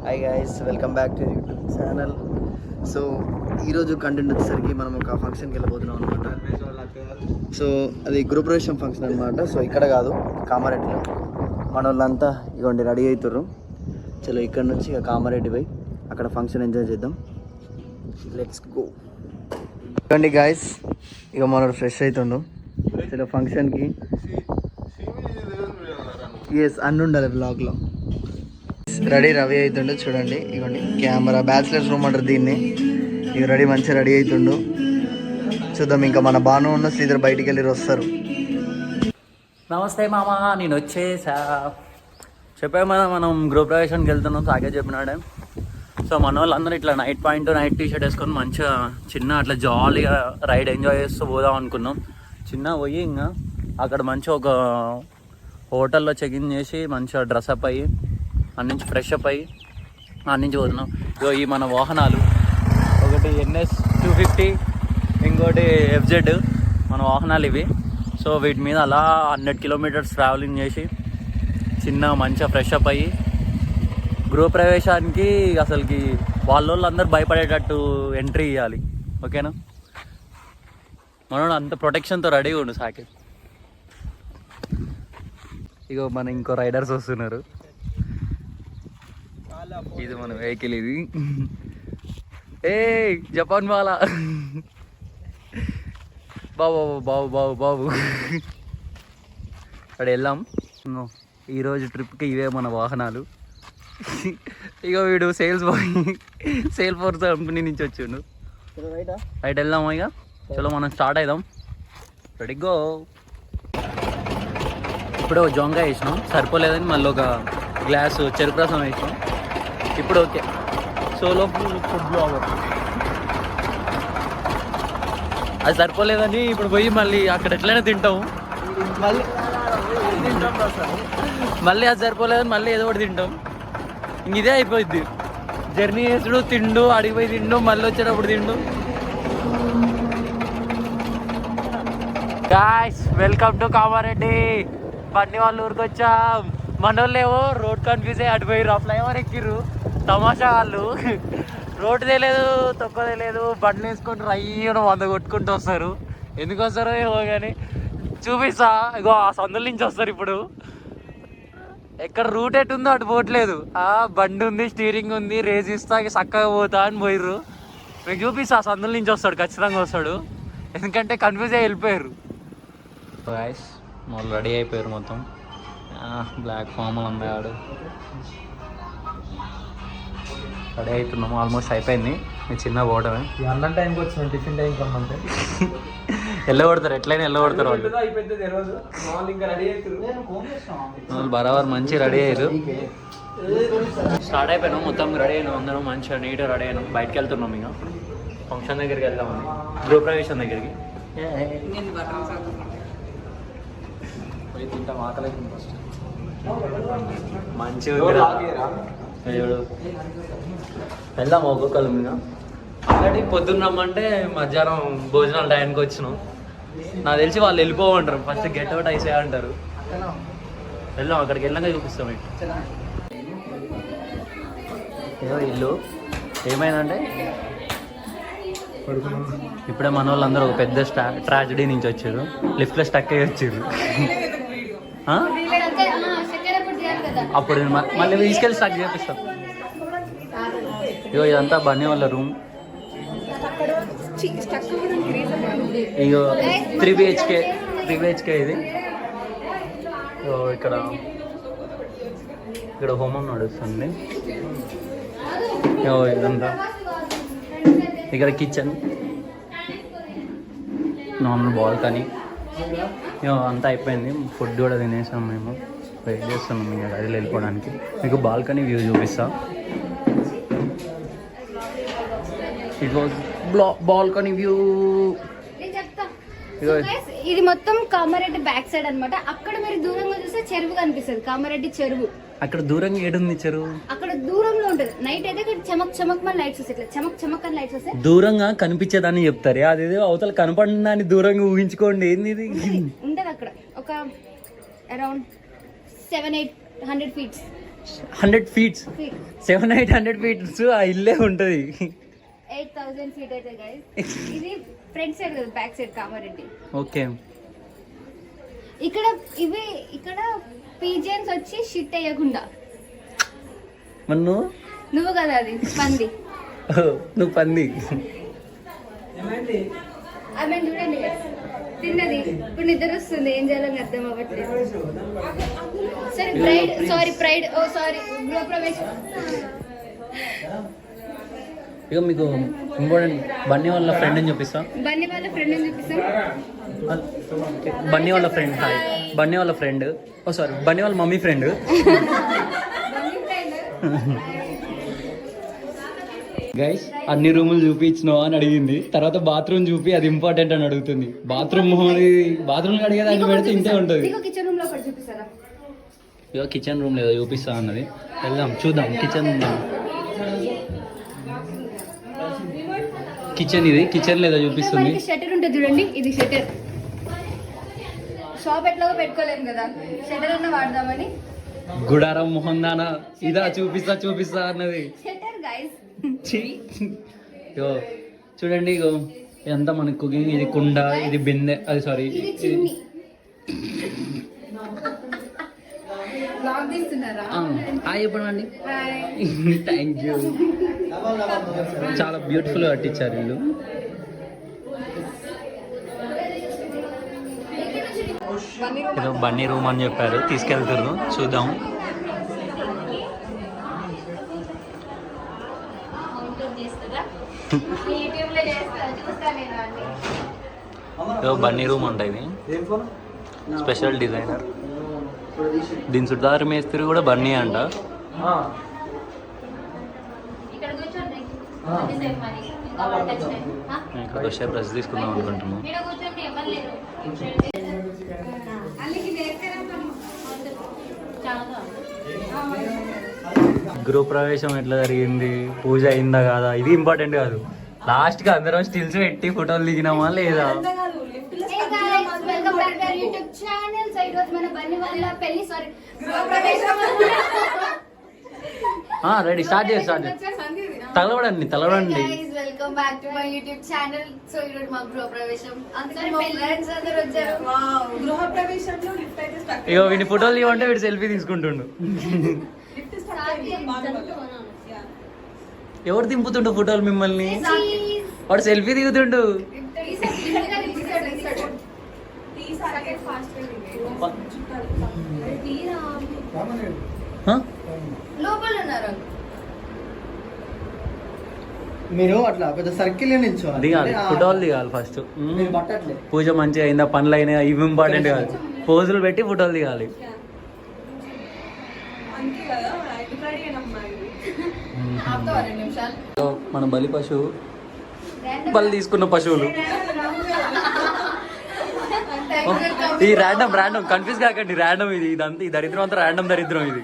Hi guys, welcome back to YouTube channel. So ఈరోజు content వచ్చేసరికి మనం ఒక ఫంక్షన్కి వెళ్ళబోతున్నాం అనమాట. సో అది గృహప్రవేశం ఫంక్షన్ అనమాట. సో ఇక్కడ కాదు, కామారెడ్డిలో. మన వాళ్ళంతా ఇవ్వండి రెడీ అవుతారు. చలో ఇక్కడ నుంచి ఇక కామారెడ్డి పోయి అక్కడ ఫంక్షన్ ఎంజాయ్ చేద్దాం. Let's go. ఇవ్వండి గాయస్, ఇక మనోడు ఫ్రెష్ అవుతుండు. చలో ఫంక్షన్కి అన్నీ ఉండాలి బ్లాగ్లో. రెడీ రవి అవుతుండు చూడండి. ఇవ్వండి కెమెరా, బ్యాచిలర్స్ రూమ్ అంటారు దీన్ని. ఇక రెడీ మంచిగా రెడీ అవుతుండు. చూద్దాం, ఇంకా మన బాను ఉన్న శ్రీధర్ బయటికి వెళ్ళి వస్తారు. నమస్తే మామ, నేను వచ్చేసా. చెప్పాము మనం గృహప్రవేశానికి వెళ్తున్నాం, సాగే చెప్పినాడే. సో మన వాళ్ళందరూ ఇట్లా night point night T shirt వేసుకొని మంచిగా చిన్న అట్లా జాలీగా రైడ్ ఎంజాయ్ చేస్తూ పోదాం అనుకున్నాం. చిన్న పోయి ఇంకా అక్కడ మంచిగా ఒక హోటల్లో చెక్ ఇన్ చేసి మంచిగా డ్రెస్అప్ అయ్యి అన్ని నుంచి ఫ్రెష్ అప్ అయ్యి అన్ని నుంచి పోతున్నాం. ఇగో ఈ మన వాహనాలు, ఒకటి NS 250, ఇంకోటి FZ మన వాహనాలు ఇవి. సో వీటి మీద అలా 100 కిలోమీటర్స్ ట్రావెలింగ్ చేసి చిన్న మంచిగా ఫ్రెష్ అప్ అయ్యి గృహప్రవేశానికి అసలుకి వాళ్ళందరూ భయపడేటట్టు ఎంట్రీ ఇవ్వాలి. ఓకేనా? మనోడు అంత ప్రొటెక్షన్తో రెడీగా ఉండు సాకేత్. ఇగో మన ఇంకో రైడర్స్ వస్తున్నారు. ఇది మన వెహికల్. ఇది జపాన్ బాలా బాబు బాబు బాబు బాబు అక్కడ వెళ్ళాం. ఈరోజు ట్రిప్కి ఇవే మన వాహనాలు. ఇక వీడు సేల్ ఫోర్స్ కంపెనీ నుంచి వచ్చిండు. రైట్ వెళ్దాము. ఇక చలో మనం స్టార్ట్ అవుదాం. Ready go. ఇప్పుడు జొంగా వేసినాం, సరిపోలేదని మళ్ళీ ఒక గ్లాసు చెరుకు రసం వేసినాం. ఇప్పుడు ఓకే. Solo food blogger. అది సరిపోలేదని ఇప్పుడు పోయి మళ్ళీ అక్కడ ఎట్లయినా తింటాము. మళ్ళీ అది సరిపోలేదని మళ్ళీ ఏదో ఒకటి తింటాం. ఇంక ఇదే అయిపోయింది. జర్నీ చేసుడు, తిండు, అడిగిపోయి తిండు, మళ్ళీ వచ్చేటప్పుడు తిండు. Guys, welcome to Kamareddy. బండి వాళ్ళ ఊరికి వచ్చాం. మన వాళ్ళు ఏవో రోడ్ కన్ఫ్యూజ్ అయ్యి అటుపోయి ఫ్లైఓవర్ ఎక్కిర్రు. తమాషా వాళ్ళు రోడ్డు తెలియదు, తొక్క తెలియదు, బండ్లు వేసుకొని రయ్యను 100 కొట్టుకుంటూ వస్తారు. ఎందుకు వస్తారో ఏమో కానీ చూపిస్తా. ఇగో ఆ సందుల నుంచి వస్తారు. ఇప్పుడు ఎక్కడ రూట్ ఎటు ఉందో అటు పోవట్లేదు. బండి ఉంది, స్టీరింగ్ ఉంది, రేస్ ఇస్తా చక్కగా పోతా అని పోయిర్రు. మీకు చూపిస్తా. ఆ సందుల నుంచి వస్తాడు, ఖచ్చితంగా వస్తాడు. ఎందుకంటే కన్ఫ్యూజ్ అయ్యి వెళ్ళిపోయారు. గాయ్స్ వాళ్ళు రెడీ అయిపోయారు మొత్తం. బ్లాక్ ఫార్మల్ అన్నాడు. రెడీ అవుతున్నాము. ఆల్మోస్ట్ అయిపోయింది. మీ చిన్న పోవడమే. అన్నం టైంకి వచ్చిన టిఫిన్ టైంకి రమ్మంటే వెళ్ళగొడతారు. ఎట్లయినా వెళ్ళగొడతారు వాళ్ళు. వాళ్ళు బరాబర్ మంచి రెడీ అయ్యారు. స్టార్ట్ అయిపోయినాం, మొత్తం రెడీ అయినాం. అందరం మంచిగా నీట్గా రెడీ అయినాం. బయటకు వెళ్తున్నాం. ఇంకా ఫంక్షన్ దగ్గరికి వెళ్దామని, గృహప్రవేశం దగ్గరికి. తింటాం, ఆకలి ఫస్ట్. మంచిగా వెళ్దాం ఒక్కొక్కరు. మీద ఆల్రెడీ పొద్దున్న రమ్మంటే మధ్యాహ్నం భోజనాలు టైంకి వచ్చినాం. నాకు తెలిసి వాళ్ళు వెళ్ళిపోమంటారు, ఫస్ట్ గెట్ అవుట్ అయిసే అంటారు. వెళ్దాం, అక్కడికి వెళ్ళాక చూపిస్తాం. ఏదో ఇల్లు ఏమైందంటే ఇప్పుడే మన వాళ్ళందరూ ఒక పెద్ద ట్రాజడీ నుంచి వచ్చారు. లిఫ్ట్లో స్టక్ అయ్యి వచ్చారు. అప్పుడు మళ్ళీ తీసుకెళ్ళి స్టార్ట్ చేపిస్తాం. ఇగో ఇదంతా బన్నీ వాళ్ళ రూమ్. ఇగో 3 BHK ఇది. ఇక్కడ హోమం నడుస్తుంది. ఇదంతా ఇక్కడ కిచెన్, నార్మల్ బాల్కనీ. అంతా అయిపోయింది. ఫుడ్ కూడా తినేసాం. మేము వెయిట్ చేస్తున్నాం ఇంకా గదిలో వెళ్ళిపోవడానికి. మీకు బాల్కనీ వ్యూ చూపిస్తా. It was balcony view. ఇది మొత్తం కామారెడ్డి బ్యాక్ సైడ్ అన్నమాట. అక్కడ మీరు దూరంగా చూస్తే చెరువు కనిపిస్తుంది, కామారెడ్డి చెరువు. అక్కడ దూరంగా ఏడుంది చెరువు? అక్కడ దూరంలో ఉంటది. నైట్ అయితే చమక్ చమక్ మన లైట్స్ వస్తాయి, ఇట్లా చమక్ చమక్ అని లైట్స్ వస్తాయి. దూరంగా కనిపించేదాన్ని చెప్తారు. అదేదో అవతల కనపడని దూరంగా ఊహించుకోండి. ఏంది ఇది? ఉంటది అక్కడ ఒక అరౌండ్ 700-800 feet 100 feet 700-800 feet ఆ ఇల్లే ఉంటుంది. 8,000 feet అయితే గైస్. ఇది ఫ్రంట్ సైడ్ కదా, బ్యాక్ సైడ్ కామారెడ్డి. ఓకే. ఇక్కడ పీజియన్స్ వచ్చి షిట్ అయ్యకుండా. నువ్వు కదా అది పంది. నువ్వు పంది. ఆమె చూడండి తిన్నది, ఇప్పుడు నిద్ర వస్తుంది, ఏం చేయాలని అర్థం అవ్వట్లేదు. సరే ప్రైడ్ గృహప్రవేశం. ఇక మీకు ఇంపార్టెంట్ బన్నీ వాళ్ళ ఫ్రెండ్ అని చూపిస్తా. బన్నీ వాళ్ళ ఫ్రెండ్ హాయ్. బన్నీ వాళ్ళ ఫ్రెండ్, బన్నీ వాళ్ళ మమ్మీ ఫ్రెండ్. గైస్ అన్ని రూములు చూపించినావా అని అడిగింది. తర్వాత బాత్రూమ్ చూపి అది ఇంపార్టెంట్ అని అడుగుతుంది. బాత్రూమ్ అడిగేది అది పెడితే ఇంతే ఉంటుంది. ఇక కిచెన్ రూమ్ లేదా చూపిస్తా అన్నది. వెళ్దాం చూద్దాం కిచెన్ రూమ్. కిచెన్ లేదా చూపిస్తుంది. షట్టర్ ఉంటుంది చూడండి, ఇది షట్టర్. షాప్ ఎట్లాగో పెట్టుకోలేము కదా, షట్టర్ అన్న వాడదామని. గుడారం మొహం దానా ఇదా చూపిస్తా అన్నది. Shutter guys. ఇగో చూడండి, ఇగో ఇదంతా మన కుకింగ్. ఇది కుండ, ఇది బిందె, అది సారీ చెప్పండి. Thank you. చాలా బ్యూటిఫుల్ కట్టించారు ఇల్లు. ఏదో బన్నీ రూమ్ అని చెప్పారు, తీసుకెళ్తారు చూద్దాం. ఏదో బన్నీ రూమ్ అంట ఇది. Special designer. దీని సుధార్ మేస్త్రి కూడా బన్నీ అంట. ఇక్కడ వచ్చే బ్రష్ తీసుకుందాం అనుకుంటున్నాం. గృహప్రవేశం ఎట్లా జరిగింది, పూజ అయిందా కాదా, ఇది ఇంపార్టెంట్ కాదు. లాస్ట్ కి అందరం స్టిల్స్ పెట్టి ఫోటోలు దిగినామా లేదా. రెడీ, స్టార్ట్ చేయండి. తలవడండి. Welcome back to my YouTube channel. So ఈరోజు మా గృహప్రవేశం, అందుకని మా ఫ్రెండ్స్ అందరూ వచ్చారు. గృహప్రవేశంలో లిఫ్ట్ అయితే స్టక్. ఇగో వీడి ఫోటోలు ఇవ్వంటే వీడు సెల్ఫీ తీసుకుంటుండు. ఎవరు దింపుతుండు ఫోటోలు మిమ్మల్ని? వాడు సెల్ఫీ దిగుతుండు. మీరు అట్లా పెద్ద సర్కిల్ దిగాలి, ఫోటోలు దిగాలి ఫస్ట్. పూజ మంచిగా అయిందా, పనులు అయినా, ఇవి ఇంపార్టెంట్ కాదు. పోజులు పెట్టి ఫోటోలు దిగాలి. మన బలి పశువు, బలి తీసుకున్న పశువులు. ఈ ర్యాండమ్ కన్ఫ్యూజ్ కాకండి. ర్యాండమ్ ఇది, ఇదంతా ఈ దరిద్రం అంతా దరిద్రం ఇది.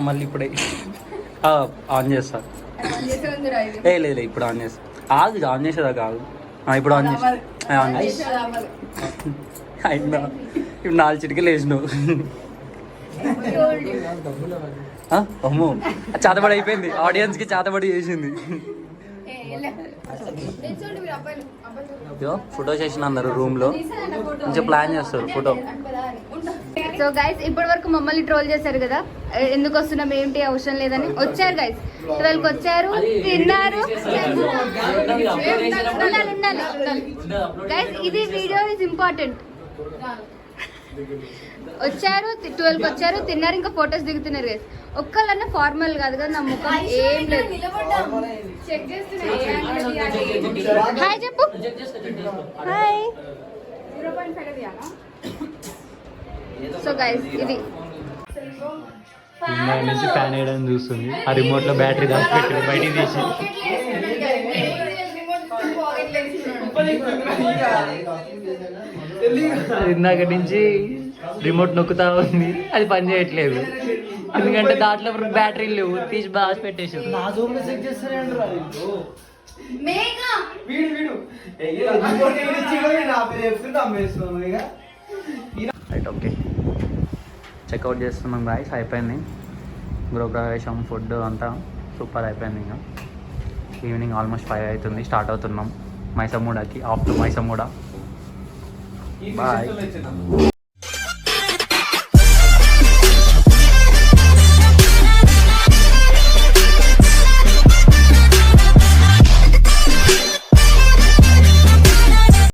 మళ్ళీ ఇప్పుడే ఆన్ చేస్తా. లేదు ఇప్పుడు ఆన్ చేస్తా. ఆన్ చేసేదా కాదు. ఇప్పుడు ఆన్ చేస్తా. ఇప్పుడు 4 చిటికలు వేసినావు. అమ్మో, చేతబడి అయిపోయింది. ఆడియన్స్ కి చేతబడి చేసింది. ఫోటో సెషన్ అందరు రూమ్ లో మంచిగా ప్లాన్ చేస్తారు ఫోటో. సో గైస్ ఇప్పటి వరకు మమ్మల్ని ట్రోల్ చేశారు కదా, ఎందుకు వస్తున్నాం ఏంటి అవసరం లేదని. వచ్చారు గైస్, 12కి వచ్చారు, తిన్నారు. గైస్ ఇది వీడియో ఇస్ ఇంపార్టెంట్. వచ్చారు, 12కి వచ్చారు, తిన్నారు, ఇంకా ఫొటోస్ దిగుతున్నారు గైస్. ఒక్కళ్ళన్నా ఫార్మల్ కాదు కదా, నా ముఖం ఏం లేదు. హాయ్ చెప్పు. హాయ్. సో గైస్ ఇది నుంచి ఫ్యాన్ వేయడం చూస్తుంది. ఆ రిమోట్ లో బ్యాటరీ దాచిపెట్టారు, బయటికి తీసి. ఇందాక నుంచి రిమోట్ నొక్కుతా ఉంది, అది పని చేయట్లేదు. ఎందుకంటే దాంట్లో బ్యాటరీలు లేవు, తీసి బాగా పెట్టేసారు. ఓకే, చెక్అవుట్ చేస్తున్నాం గాయస్. అయిపోయింది గృహప్రవేశం, ఫుడ్ అంతా సూపర్ అయిపోయింది. ఇంకా ఈవినింగ్ ఆల్మోస్ట్ 5 అవుతుంది. స్టార్ట్ అవుతున్నాం మైసమ్మూడకి, ఆఫ్ టు మైసమ్మూడ. బాయ్.